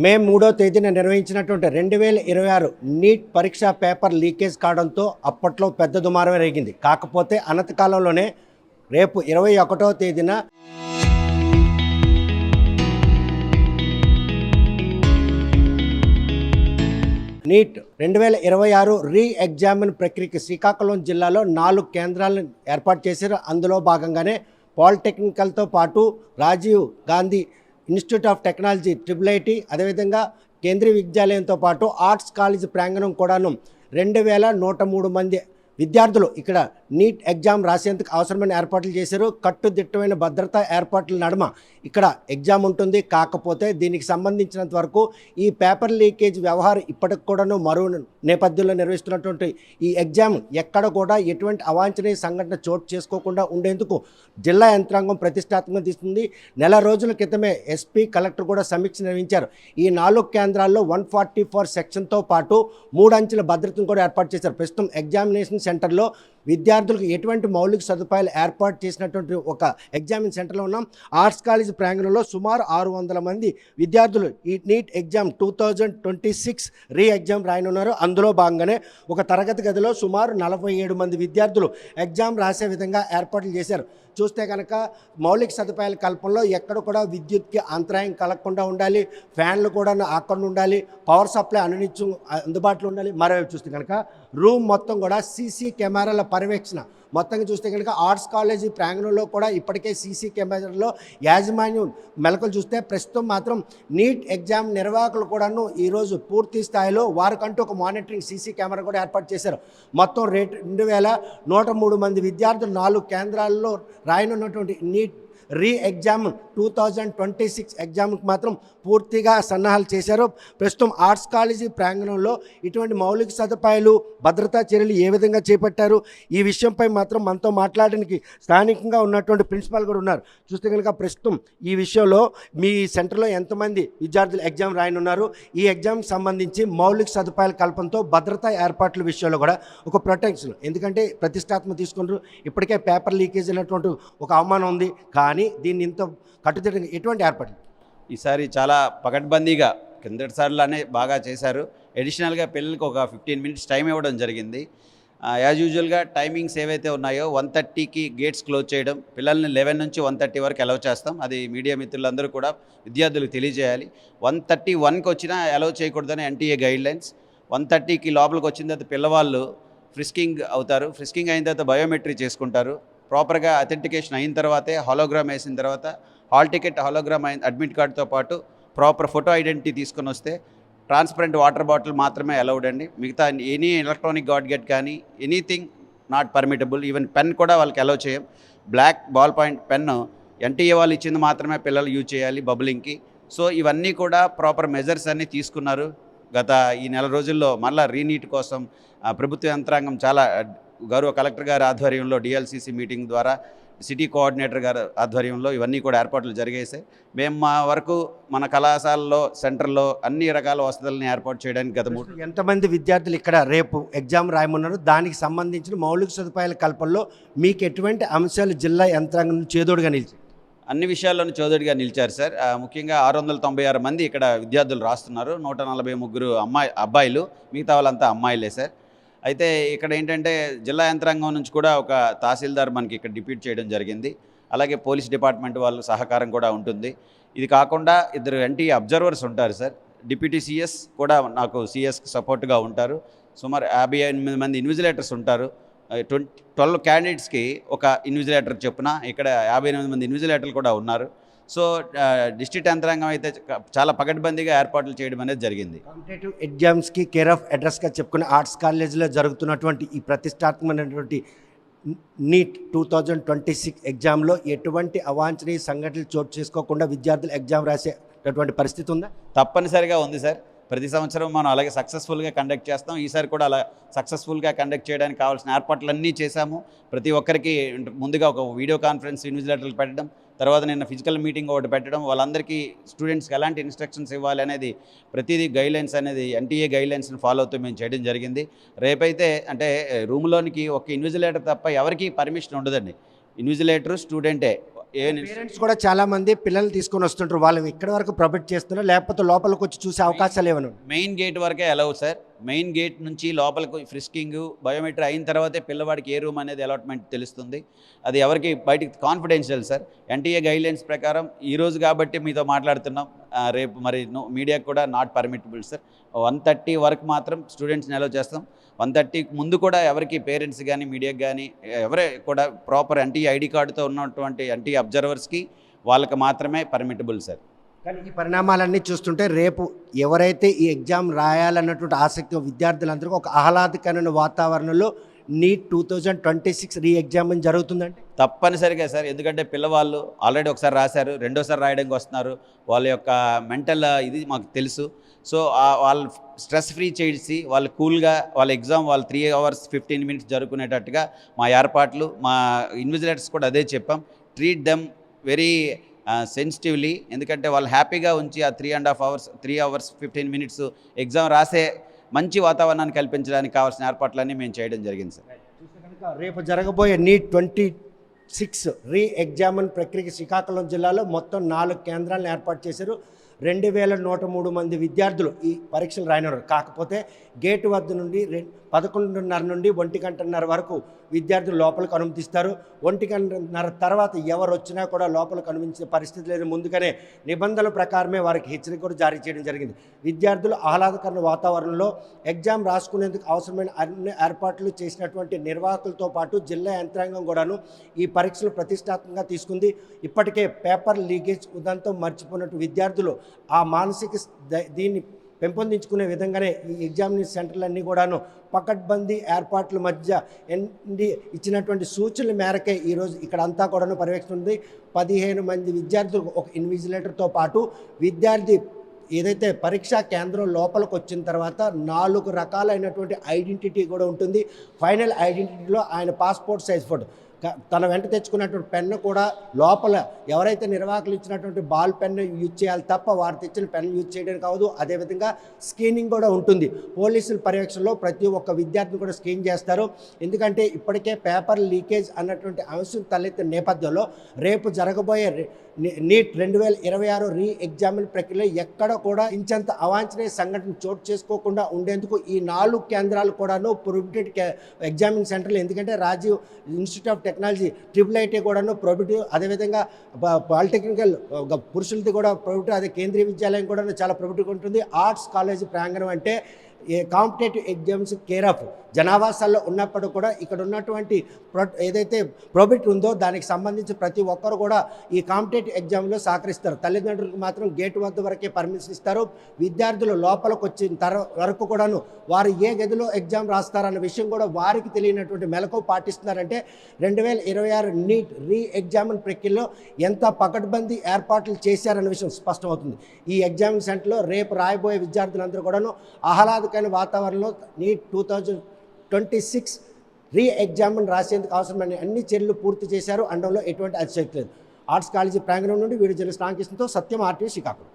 మే 3వ తేదీన నిర్వహించినటువంటి 2026 నీట్ పరీక్ష పేపర్ లీకేజ్ కావడంతో అప్పట్లో పెద్ద దుమారం రేగింది. కాకపోతే అనతికాలంలోనే రేపు 21వ తేదీన నీట్ 2026 రీ ఎగ్జామిన్ ప్రక్రియకి శ్రీకాకుళం జిల్లాలో 4 కేంద్రాలను ఏర్పాటు చేశారు. అందులో భాగంగానే పాలిటెక్నికల్తో పాటు Rajiv Gandhi institute of technology IIIT, అదేవిధంగా కేంద్రీయ విద్యాలయంతో పాటు ఆర్ట్స్ కాలేజ్ ప్రాంగణం కూడాను 2103 మంది విద్యార్థులు ఇక్కడ నీట్ ఎగ్జామ్ రాసేందుకు అవసరమైన ఏర్పాట్లు చేశారు. కట్టుదిట్టమైన భద్రతా ఏర్పాట్ల నడుమ ఇక్కడ ఎగ్జామ్ ఉంటుంది. కాకపోతే దీనికి సంబంధించినంత వరకు ఈ పేపర్ లీకేజ్ వ్యవహారం ఇప్పటికి కూడాను మరో నేపథ్యంలో నిర్వహిస్తున్నటువంటి ఈ ఎగ్జామ్ ఎక్కడ కూడా ఎటువంటి అవాంఛనీయ సంఘటన చోటు చేసుకోకుండా ఉండేందుకు జిల్లా యంత్రాంగం ప్రతిష్టాత్మకంగా తీసుకుంది. నెల రోజుల క్రితమే ఎస్పీ, కలెక్టర్ కూడా సమీక్ష నిర్వహించారు. ఈ 4 కేంద్రాల్లో 144 సెక్షన్తో పాటు 3 అంచెల భద్రతను కూడా ఏర్పాటు చేశారు. ప్రస్తుతం ఎగ్జామినేషన్ సెంటర్లో విద్యార్థులకు ఎటువంటి మౌలిక సదుపాయాలు ఏర్పాటు చేసినటువంటి ఒక ఎగ్జామిన్ సెంటర్లో ఉన్నాం. ఆర్ట్స్ కాలేజ్ ప్రాంగణంలో సుమారు 600 మంది విద్యార్థులు ఈ నీట్ ఎగ్జామ్ 2026 రీ ఎగ్జామ్ రాయనున్నారు. అందులో భాగంగానే ఒక తరగతి గదిలో సుమారు 47 మంది విద్యార్థులు ఎగ్జామ్ రాసే విధంగా ఏర్పాట్లు చేశారు. చూస్తే కనుక మౌలిక సదుపాయాల కల్పనలో ఎక్కడ కూడా విద్యుత్కి అంతరాయం కలగకుండా ఉండాలి, ఫ్యాన్లు కూడా అక్కడ ఉండాలి, పవర్ సప్లై అనునిత్యం అందుబాటులో ఉండాలి. మరోవైపు చూస్తే కనుక రూమ్ మొత్తం కూడా సీసీ కెమెరాల పర్యవేక్షణ. మొత్తంగా చూస్తే కనుక ఆర్ట్స్ కాలేజీ ప్రాంగణంలో కూడా ఇప్పటికే సీసీ కెమెరాలో యాజమాన్యం మెలకులు చూస్తే ప్రస్తుతం మాత్రం నీట్ ఎగ్జామ్ నిర్వాహకులు కూడాను ఈరోజు పూర్తి స్థాయిలో వారికంటూ ఒక మానిటరింగ్ సీసీ కెమెరా కూడా ఏర్పాటు చేశారు. మొత్తం 2103 మంది విద్యార్థులు 4 కేంద్రాల్లో రాయనున్నటువంటి నీట్ రీ ఎగ్జామ్ 2026 ఎగ్జామ్కి మాత్రం పూర్తిగా సన్నాహాలు చేశారు. ప్రస్తుతం ఆర్ట్స్ కాలేజీ ప్రాంగణంలో ఇటువంటి మౌలిక సదుపాయాలు, భద్రతా చర్యలు ఏ విధంగా చేపట్టారు, ఈ విషయంపై మాత్రం మనతో మాట్లాడడానికి స్థానికంగా ఉన్నటువంటి ప్రిన్సిపాల్ కూడా ఉన్నారు. చూస్తే కనుక ప్రస్తుతం ఈ విషయంలో మీ సెంటర్లో ఎంతమంది విద్యార్థులు ఎగ్జామ్ రాయనున్నారు, ఈ ఎగ్జామ్కి సంబంధించి మౌలిక సదుపాయాల కల్పనతో భద్రతా ఏర్పాట్ల విషయంలో కూడా ఒక ప్రొటెక్షన్, ఎందుకంటే ప్రతిష్టాత్మక తీసుకుంటారు. ఇప్పటికే పేపర్ లీకేజ్ అయినటువంటి ఒక అవమానం ఉంది. కానీ దీన్ని ఇంత కట్టుదిట్టంగా ఎటువంటి ఏర్పాట్లు ఈసారి చాలా పకడ్బందీగా కిందటిసార్లానే బాగా చేశారు. అడిషనల్గా పిల్లలకి ఒక 15 మినిట్స్ టైం ఇవ్వడం జరిగింది. యాజ్ యూజువల్గా టైమింగ్స్ ఏవైతే ఉన్నాయో 1:30కి గేట్స్ క్లోజ్ చేయడం, పిల్లల్ని 11 నుంచి 1:30 వరకు అలౌ చేస్తాం. అది మీడియా మిత్రులందరూ కూడా విద్యార్థులకు తెలియజేయాలి. 1:31కి వచ్చినా అలౌ చేయకూడదని ఎన్టీఏ గైడ్లైన్స్. 1:30కి లోపలికి వచ్చిన తర్వాత పిల్లవాళ్ళు ఫ్రిస్కింగ్ అవుతారు. ఫ్రిస్కింగ్ అయిన తర్వాత బయోమెట్రీ చేసుకుంటారు. ప్రాపర్గా అథెంటికేషన్ అయిన తర్వాతే హాలోగ్రామ్ వేసిన తర్వాత హాల్ టికెట్, హాలోగ్రామ్ అయిన అడ్మిట్ కార్డుతో పాటు ప్రాపర్ ఫోటో ఐడెంటిటీ తీసుకొని వస్తే ట్రాన్స్పరెంట్ వాటర్ బాటిల్ మాత్రమే అలౌడ్ అండి. మిగతా ఎనీ ఎలక్ట్రానిక్ గాడ్గెట్ కానీ anything not permittable. Even pen కూడా వాళ్ళకి అలౌ చేయం. Black ball point pen NTA వాళ్ళు ఇచ్చింది మాత్రమే పిల్లలు యూజ్ చేయాలి బబులింగ్కి. సో ఇవన్నీ కూడా ప్రాపర్ మెజర్స్ అన్నీ తీసుకున్నారు. గత ఈ నెల రోజుల్లో మళ్ళీ రీనీట్ కోసం ప్రభుత్వ యంత్రాంగం చాలా గౌరవ కలెక్టర్ గారి ఆధ్వర్యంలో డిఎల్సిసి మీటింగ్ ద్వారా సిటీ కోఆర్డినేటర్ గారి ఆధ్వర్యంలో ఇవన్నీ కూడా ఏర్పాట్లు జరిగేసాయి. మేము మా వరకు మన కళాశాలలో, సెంటర్లో అన్ని రకాల వసతులను ఏర్పాటు చేయడానికి గత ఎంతమంది విద్యార్థులు ఇక్కడ రేపు ఎగ్జామ్ రాయమన్నారు, దానికి సంబంధించిన మౌలిక సదుపాయాల కల్పనలో మీకు ఎటువంటి అంశాలు జిల్లా యంత్రాంగం చేదోడుగా నిలిచి అన్ని విషయాల్లోనూ చౌదరిగా నిలిచారు సార్. ముఖ్యంగా 696 మంది ఇక్కడ విద్యార్థులు రాస్తున్నారు. 143 అబ్బాయిలు, మిగతా వాళ్ళంతా అమ్మాయిలే సార్. అయితే ఇక్కడ ఏంటంటే జిల్లా యంత్రాంగం నుంచి కూడా ఒక తహసీల్దార్ మనకి ఇక్కడ డిప్యూట్ చేయడం జరిగింది. అలాగే పోలీస్ డిపార్ట్మెంట్ వాళ్ళ సహకారం కూడా ఉంటుంది. ఇది కాకుండా 2 ఎన్టీ అబ్జర్వర్స్ ఉంటారు సార్. డిప్యూటీ సిఎస్ కూడా నాకు సిఎస్కి సపోర్ట్గా ఉంటారు. సుమారు 58 మంది ఇన్విజిలేటర్స్ ఉంటారు. 12 క్యాండిడేట్స్కి ఒక ఇన్విజిలేటర్ చొప్పున ఇక్కడ 58 మంది ఇన్విజిలేటర్లు కూడా ఉన్నారు. సో డిస్ట్రిక్ట్ యంత్రాంగం అయితే చాలా పకడ్బందీగా ఏర్పాట్లు చేయడం అనేది జరిగింది. కాంపిటేటివ్ ఎగ్జామ్స్కి కేర్ ఆఫ్ అడ్రస్గా చెప్పుకునే ఆర్ట్స్ కాలేజీలో జరుగుతున్నటువంటి ఈ ప్రతిష్టాత్మకమైనటువంటి నీట్ 2026 ఎగ్జామ్లో ఎటువంటి అవాంఛనీయ సంఘటనలు చోటు చేసుకోకుండా విద్యార్థులు ఎగ్జామ్ రాసేటటువంటి పరిస్థితి ఉందా? తప్పనిసరిగా ఉంది సార్. ప్రతి సంవత్సరం మనం అలాగే సక్సెస్ఫుల్గా కండక్ట్ చేస్తాం. ఈసారి కూడా అలా సక్సెస్ఫుల్గా కండక్ట్ చేయడానికి కావాల్సిన ఏర్పాట్లన్నీ చేశాము. ప్రతి ఒక్కరికి ముందుగా ఒక వీడియో కాన్ఫరెన్స్ ఇన్విజిలేటర్లు పెట్టడం, తర్వాత నిన్న ఫిజికల్ మీటింగ్ ఒకటి పెట్టడం, వాళ్ళందరికీ స్టూడెంట్స్కి ఎలాంటి ఇన్స్ట్రక్షన్స్ ఇవ్వాలి అనేది ప్రతిదీ గైడ్లైన్స్ అనేది ఎన్టీఏ గైడ్లైన్స్ని ఫాలో అవుతూ మేము చేయడం జరిగింది. రేపైతే అంటే రూమ్లోనికి ఒక ఇన్విజిలేటర్ తప్ప ఎవరికి పర్మిషన్ ఉండదండి. ఇన్విజిలేటరు స్టూడెంటే ఏ పేరెంట్స్ కూడా చాలా మంది పిల్లల్ని తీసుకొని వస్తుంటారు, వాళ్ళు ఇక్కడ వరకు ప్రొబెట్ చేస్తున్నారు, లేకపోతే లోపలికి వచ్చి చూసే అవకాశాలు ఏమైనా ఉన్నాయా? మెయిన్ గేట్ వరకే అలౌ సార్. మెయిన్ గేట్ నుంచి లోపలికి ఫ్రిస్కింగ్ బయోమెట్రీ అయిన తర్వాతే పిల్లవాడికి ఏ రూమ్ అనేది అలాట్మెంట్ తెలుస్తుంది. అది ఎవరికి బయటికి కాన్ఫిడెన్షియల్ సార్. ఎన్టీఏ గైడ్లైన్స్ ప్రకారం ఈరోజు కాబట్టి మీతో మాట్లాడుతున్నాం, రేపు మరి మీడియాకి కూడా నాట్ పర్మిటబుల్ సార్. 1:30 వరకు మాత్రం స్టూడెంట్స్ని అలౌ చేస్తాం. 1:30 ముందు కూడా ఎవరికి పేరెంట్స్ కానీ మీడియాకి కానీ ఎవరే కూడా ప్రాపర్ ఎన్టీఏ ఐడి కార్డుతో ఉన్నటువంటి ఎన్టీఏ అబ్జర్వర్స్కి వాళ్ళకి మాత్రమే పర్మిటబుల్ సార్. కానీ ఈ పరిణామాలన్నీ చూస్తుంటే రేపు ఎవరైతే ఈ ఎగ్జామ్ రాయాలన్నటువంటి ఆసక్తి విద్యార్థులందరికీ ఒక ఆహ్లాదకరమైన వాతావరణంలో నీట్ 2026 రీ ఎగ్జామ్ జరుగుతుందంటే తప్పనిసరిగా సార్. ఎందుకంటే పిల్లవాళ్ళు ఆల్రెడీ ఒకసారి రాశారు, రెండోసారి రాయడానికి వస్తున్నారు. వాళ్ళ యొక్క మెంటల్ ఇది మాకు తెలుసు. సో వాళ్ళు స్ట్రెస్ ఫ్రీ చేసి వాళ్ళు కూల్గా వాళ్ళ ఎగ్జామ్ వాళ్ళు 3 hours 15 minutes జరుపుకునేటట్టుగా మా ఏర్పాట్లు, మా ఇన్విజిలేటర్స్ కూడా అదే చెప్పాం. Treat them very sensitively. ఎందుకంటే వాళ్ళు హ్యాపీగా ఉంచి ఆ 3 hours 15 minutes ఎగ్జామ్ రాసే మంచి వాతావరణాన్ని కల్పించడానికి కావాల్సిన ఏర్పాట్లన్నీ మేము చేయడం జరిగింది సార్. చూస్తే కనుక రేపు జరగబోయే నీట్ 26 రీ ఎగ్జామిన్ ప్రక్రియకి శ్రీకాకుళం జిల్లాలో మొత్తం 4 కేంద్రాలను ఏర్పాటు చేశారు. 2103 మంది విద్యార్థులు ఈ పరీక్షలు రాయనున్నారు. కాకపోతే గేటు వద్ద నుండి 11:30 నుండి 1:00 వరకు విద్యార్థులు లోపలికి అనుమతిస్తారు. 1:30 తర్వాత ఎవరు వచ్చినా కూడా లోపలికి అనుమతించే పరిస్థితి లేదు. ముందుగానే నిబంధనల ప్రకారమే వారికి హెచ్చరిక కూడా జారీ చేయడం జరిగింది. విద్యార్థులు ఆహ్లాదకర వాతావరణంలో ఎగ్జామ్ రాసుకునేందుకు అవసరమైన అన్ని ఏర్పాట్లు చేసినటువంటి నిర్వాహకులతో పాటు జిల్లా యంత్రాంగం కూడాను ఈ పరీక్షలు ప్రతిష్టాత్మకంగా తీసుకుంది. ఇప్పటికే పేపర్ లీకేజ్ ఉదంతం మర్చిపోయినట్టు విద్యార్థులు ఆ మానసిక దీన్ని పెంపొందించుకునే విధంగానే ఈ ఎగ్జామినేషన్ సెంటర్లన్నీ కూడాను పకడ్బందీ ఏర్పాట్ల మధ్య ఇచ్చినటువంటి సూచనల మేరకే ఈరోజు ఇక్కడ అంతా కూడాను పర్యవేక్షిస్తుంది. 15 మంది విద్యార్థులు ఒక ఇన్విజిలేటర్తో పాటు విద్యార్థి ఏదైతే పరీక్షా కేంద్రం లోపలికి వచ్చిన తర్వాత 4 రకాలైనటువంటి ఐడెంటిటీ కూడా ఉంటుంది. ఫైనల్ ఐడెంటిటీలో ఆయన పాస్పోర్ట్ సైజ్ ఫోటో, తన వెంట తెచ్చుకున్నటువంటి పెన్ను కూడా లోపల ఎవరైతే నిర్వాహకులు ఇచ్చినటువంటి బాల్ పెన్ను యూజ్ చేయాలి తప్ప వారు తెచ్చిన పెన్ను యూజ్ చేయడం కావదు. అదేవిధంగా స్క్రీనింగ్ కూడా ఉంటుంది. పోలీసుల పర్యవేక్షణలో ప్రతి ఒక్క విద్యార్థిని కూడా స్క్రీన్ చేస్తారు. ఎందుకంటే ఇప్పటికే పేపర్ లీకేజ్ అన్నటువంటి అంశం తలెత్తిన నేపథ్యంలో రేపు జరగబోయే నీట్ 2026 రీ ఎగ్జామిన్ ప్రక్రియలో ఎక్కడ కూడా ఇంచంత అవాంఛనీయ సంఘటన చోటు చేసుకోకుండా ఉండేందుకు ఈ 4 కేంద్రాలు కూడాను ప్రొహిబిటెడ్ ఎగ్జామిన్ సెంటర్లు. ఎందుకంటే Rajiv institute of technology, IIIT కూడాను ప్రొహిబిటివ్, అదేవిధంగా పాలిటెక్నికల్ పురుషులది కూడా ప్రొహిబిటివ్, అదే కేంద్రీయ విద్యాలయం కూడా చాలా ప్రొహిబిటివ్ ఉంటుంది. ఆర్ట్స్ కాలేజీ ప్రాంగణం అంటే కాంపిటేటివ్ ఎగ్జామ్స్ కేర్ ఆఫ్ జనావాసాల్లో ఉన్నప్పుడు కూడా ఇక్కడ ఉన్నటువంటి ఏదైతే ప్రొహిబిట్ ఉందో దానికి సంబంధించి ప్రతి ఒక్కరు కూడా ఈ కాంపిటేటివ్ ఎగ్జామ్లో సహకరిస్తారు. తల్లిదండ్రులకు మాత్రం గేటు వద్ద వరకే పర్మిషన్ ఇస్తారు. విద్యార్థులు లోపలికి వచ్చిన వరకు కూడాను వారు ఏ గదిలో ఎగ్జామ్ రాస్తారన్న విషయం కూడా వారికి తెలియనటువంటి మెలకువ పాటిస్తున్నారంటే 2026 నీట్ రీ ఎగ్జామిన్ ప్రక్రియలో ఎంత పకడ్బందీ ఏర్పాట్లు చేశారన్న విషయం స్పష్టమవుతుంది. ఈ ఎగ్జామిన్ సెంటర్లో రేపు రాయబోయే విద్యార్థులందరూ కూడాను ఆహ్లాదకరమైన వాతావరణంలో నీట్ 2026 రీ ఎగ్జామిన్ రాసేందుకు అవసరమైన అన్ని చర్యలు పూర్తి చేశారు అనడంలో ఎటువంటి అతిశక్తి లేదు. ఆర్ట్స్ కాలేజీ ప్రాంగణం నుండి వీడియో జర్నలిస్ట్ రామకృష్ణతో సత్యం, RTV శ్రీకాకుళం.